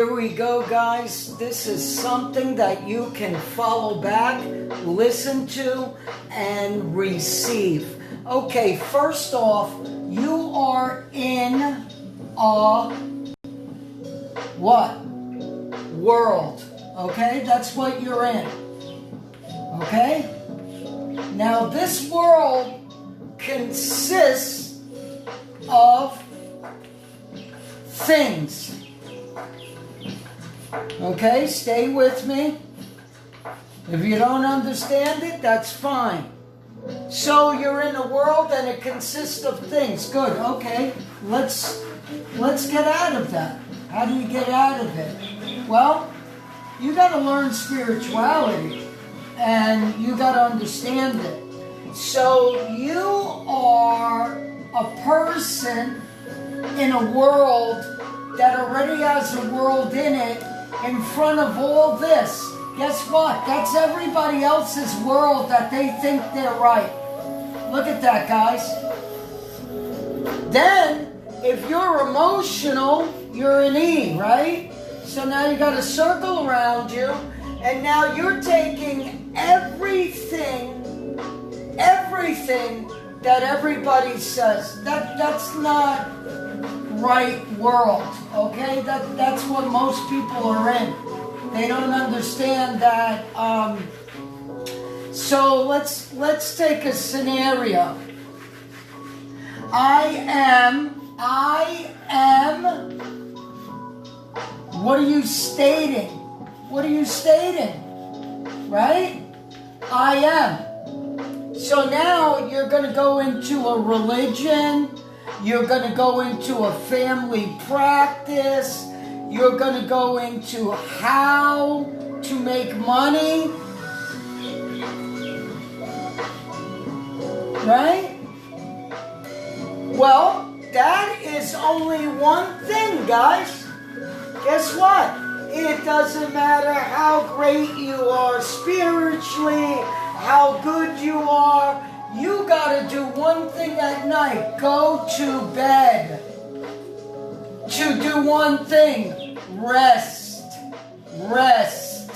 Here we go, guys. This is something that you can follow back, listen to, and receive. Okay, first off, you are in a what? World. Okay, that's what you're in. Okay? Now, this world consists of things. Okay, stay with me. If you don't understand it, that's fine. So you're in a world and it consists of things. Good, okay. Let's get out of that. How do you get out of it? Well, you got to learn spirituality and you got to understand it. So you are a person in a world that already has a world in it in front of all this. Guess what? That's everybody else's world that they think they're right. Look at that, guys. Then, if you're emotional, you're an E, right? So now you got a circle around you, and now you're taking everything that everybody says. That's not right world, okay? That's what most people are in. They don't understand that. So let's take a scenario. I am. What are you stating? What are you stating? Right? I am. So now you're going to go into a religion. You're going to go into a family practice. You're going to go into how to make money. Right? Well, that is only one thing, guys. Guess what? It doesn't matter how great you are spiritually, how good you are. You gotta do one thing at night. Go to bed. To do one thing. Rest. Rest.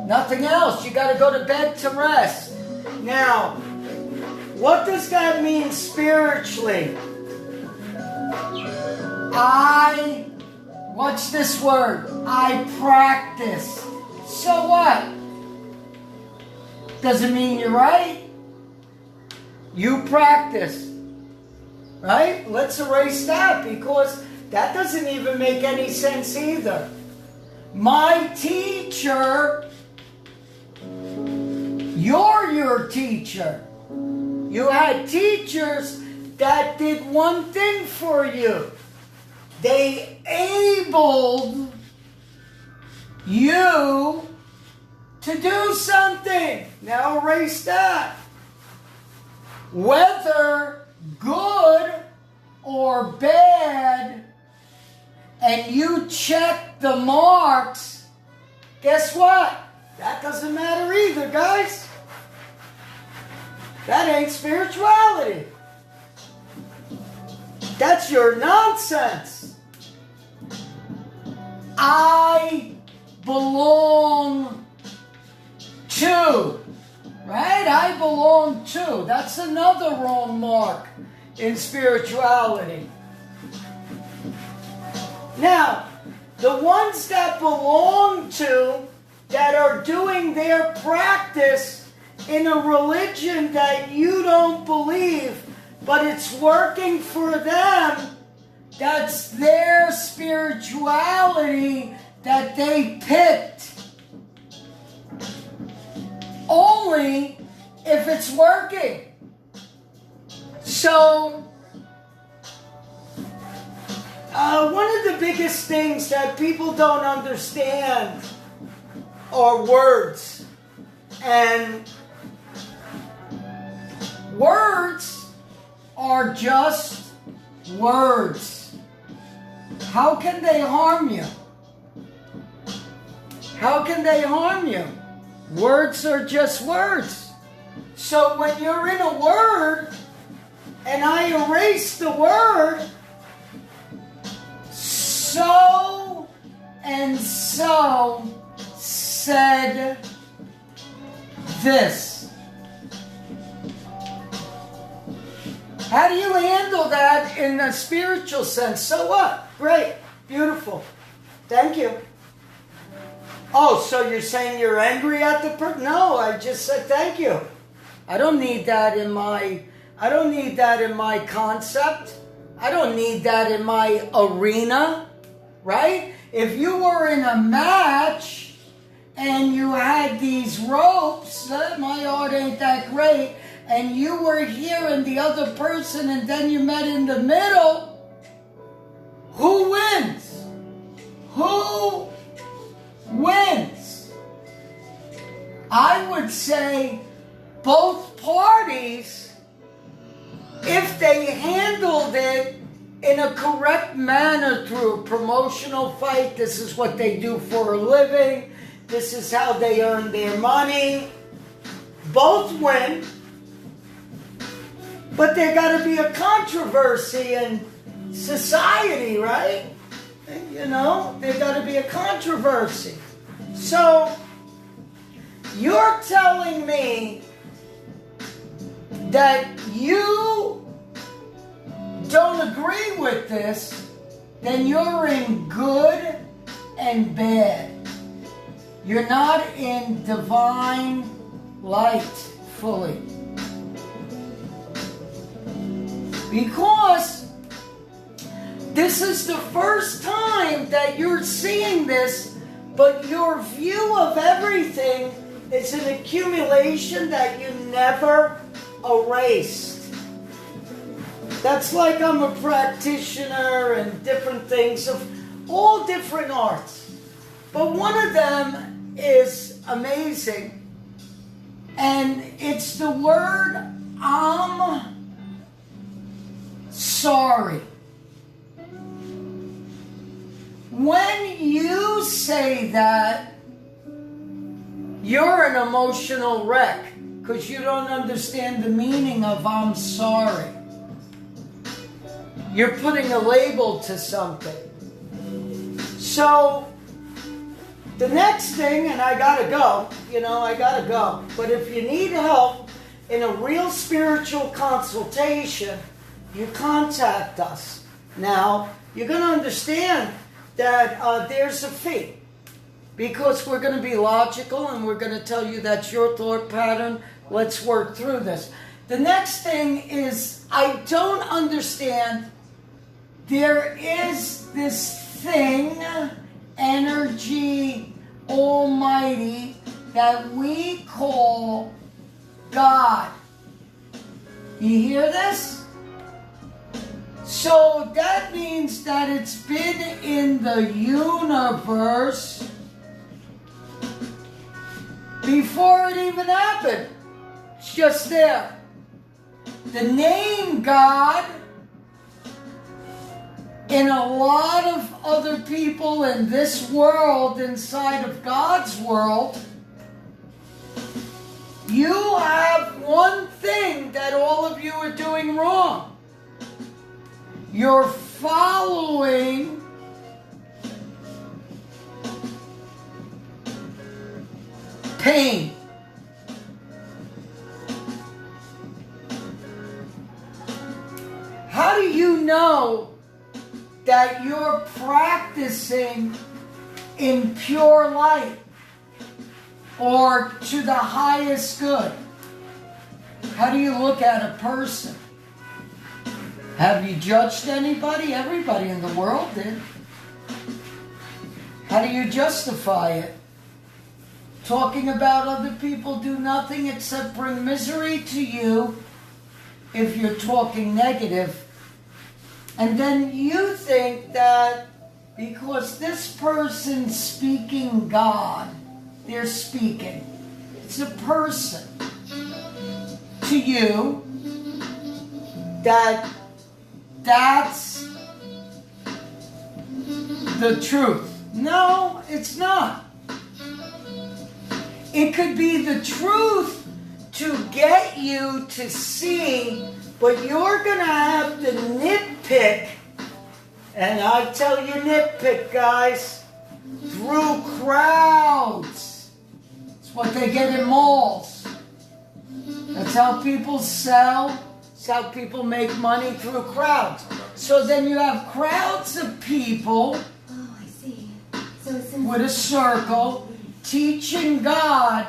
Nothing else. You gotta go to bed to rest. Now, what does that mean spiritually? What's this word? I practice. So what? Doesn't mean you're right. You practice. Right? Let's erase that because that doesn't even make any sense either. My teacher, you're your teacher. You had teachers that did one thing for you. They enabled you to do something. Now erase that. Whether good or bad, and you check the marks, guess what? That doesn't matter either, guys. That ain't spirituality. That's your nonsense. I belong to. Right? I belong to. That's another wrong mark in spirituality. Now, the ones that belong to, that are doing their practice in a religion that you don't believe, but it's working for them, that's their spirituality that they picked. Only if it's working. So, one of the biggest things that people don't understand are words. And words are just words. How can they harm you? How can they harm you? Words are just words. So when you're in a word and I erase the word, so so said this. How do you handle that in a spiritual sense? So what? Great. Beautiful. Thank you. Oh, so you're saying you're angry at the person? No, I just said thank you. I don't need that in my concept. I don't need that in my arena, right? If you were in a match and you had these ropes, my art ain't that great, and you were here and the other person, and then you met in the middle, who wins? Who wins? I would say both parties, if they handled it in a correct manner through a promotional fight. This is what they do for a living. This is how they earn their money. Both win. But there got to be a controversy in society, right? You know, there got to be a controversy. So, you're telling me that you don't agree with this, then you're in good and bad. You're not in divine light fully. Because this is the first time that you're seeing this, but your view of everything is an accumulation that you never erased. That's like I'm a practitioner and different things of all different arts. But one of them is amazing. And it's the word I'm sorry. When you say that, you're an emotional wreck because you don't understand the meaning of I'm sorry. You're putting a label to something. So, the next thing, and I gotta go, but if you need help in a real spiritual consultation, you contact us. Now, you're going to understand that there's a fee, because we're going to be logical and we're going to tell you that's your thought pattern. Let's work through this. The next thing is, I don't understand. There is this thing, energy, almighty, that we call God. You hear this? So that means that it's been in the universe before it even happened. It's just there. The name God, in a lot of other people in this world, inside of God's world, you have one thing that all of you are doing wrong. You're following pain. How do you know that you're practicing in pure light or to the highest good? How do you look at a person? Have you judged anybody? Everybody in the world did. How do you justify it? Talking about other people do nothing except bring misery to you if you're talking negative. And then you think that because this person's speaking God, they're speaking. It's a person to you that's the truth. No, it's not. It could be the truth to get you to see, but you're going to have to nitpick. And I tell you, nitpick, guys. through crowds. It's what they get in malls. That's how people sell. That's how people make money, through crowds. So then you have crowds of people with a circle teaching God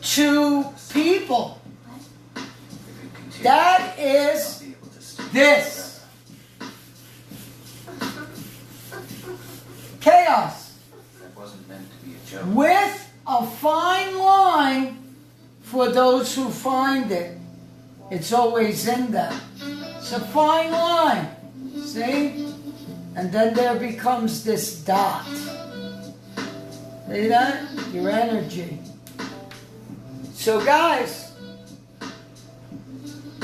to people. That is this. Chaos. That wasn't meant to be a joke. With a fine line for those who find it. It's always in them. It's a fine line. See? And then there becomes this dot. See that? Your energy. So guys,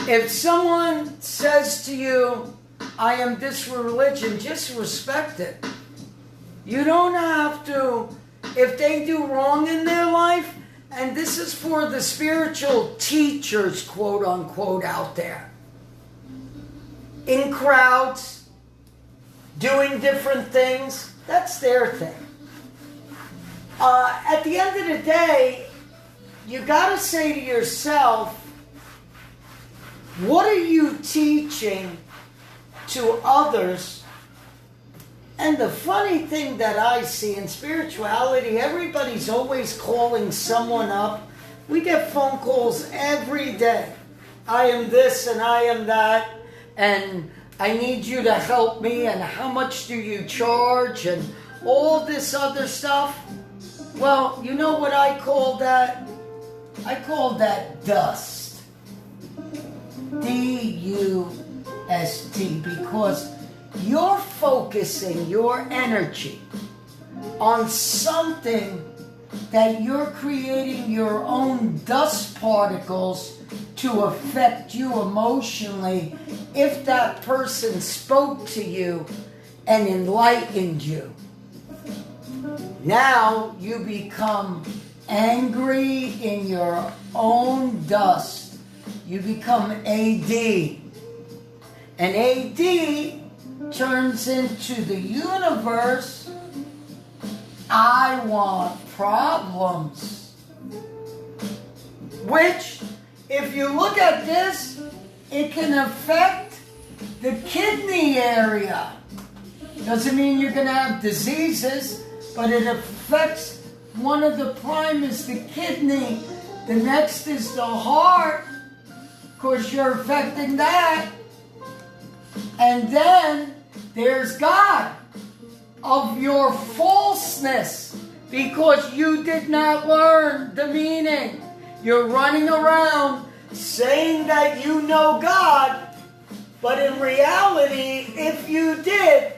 if someone says to you, I am this religion, just respect it. You don't have to, if they do wrong in their life, and this is for the spiritual teachers, quote unquote, out there. In crowds, doing different things, that's their thing. At the end of the day, you got to say to yourself, what are you teaching to others? And the funny thing that I see in spirituality, everybody's always calling someone up. We get phone calls every day. I am this and I am that, and I need you to help me, and how much do you charge, and all this other stuff. Well, you know what I call that? I call that dust. D-U-S-T, because you're focusing your energy on something that you're creating your own dust particles to affect you emotionally if that person spoke to you and enlightened you. Now you become angry in your own dust. You become AD. And AD turns into the universe. I want problems. Which, if you look at this, it can affect the kidney area. Doesn't mean you're going to have diseases, but it affects one of the prime is the kidney. The next is the heart. Of course, you're affecting that. And then there's God of your falseness, because you did not learn the meaning. You're running around saying that you know God, but in reality, if you did,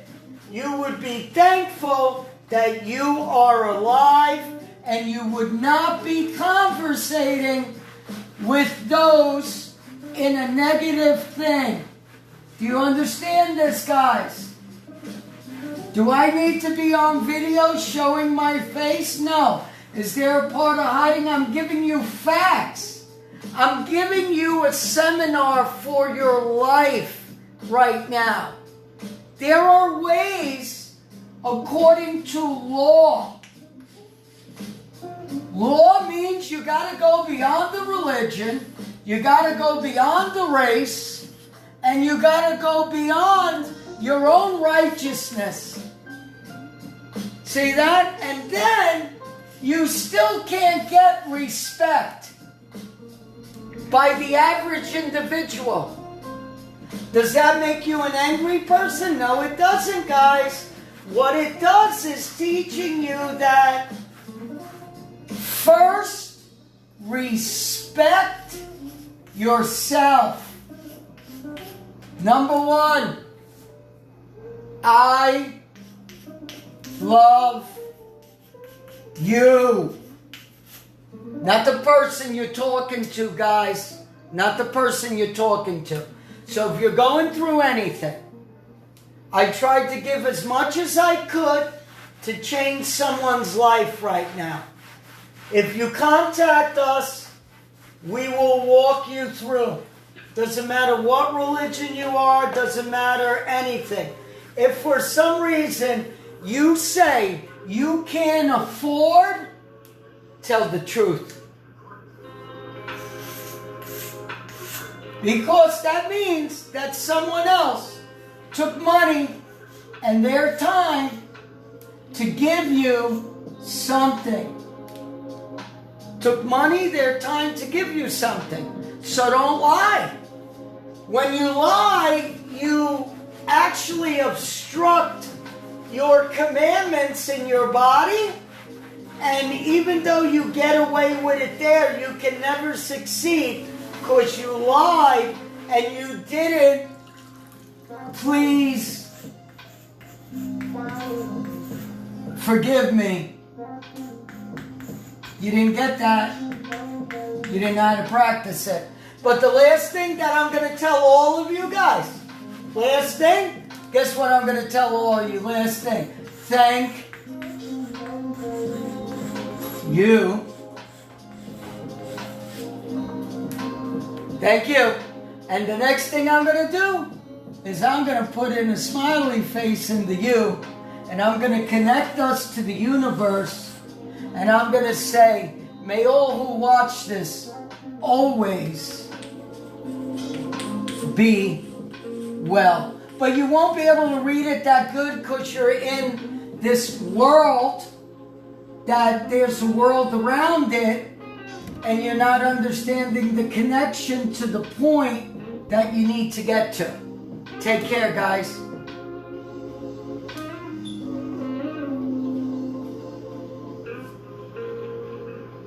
you would be thankful that you are alive, and you would not be conversating with those in a negative thing. Do you understand this, guys? Do I need to be on video showing my face? No. Is there a part of hiding? I'm giving you facts. I'm giving you a seminar for your life right now. There are ways according to law. Law means you got to go beyond the religion, you got to go beyond the race, and you got to go beyond your own righteousness. See that? And then you still can't get respect by the average individual. Does that make you an angry person? No, it doesn't, guys. What it does is teaching you that first, respect yourself. Number one, I love you. Not the person you're talking to, guys. Not the person you're talking to. So if you're going through anything, I tried to give as much as I could to change someone's life right now. If you contact us, we will walk you through. Doesn't matter what religion you are, doesn't matter anything. If for some reason you say you can't afford, tell the truth. Because that means that someone else took money and their time to give you something. Took money, their time to give you something. So don't lie. When you lie, you actually obstruct your commandments in your body. And even though you get away with it there, you can never succeed because you lied and you didn't. Please forgive me. You didn't get that. You didn't know how to practice it. But the last thing that I'm going to tell all of you guys, last thing, guess what I'm going to tell all of you? Last thing. Thank you. Thank you. And the next thing I'm going to do is I'm going to put in a smiley face in the you, and I'm going to connect us to the universe, and I'm going to say, may all who watch this always be well. But you won't be able to read it that good because you're in this world, that there's a world around it, and you're not understanding the connection to the point that you need to get to. Take care, guys.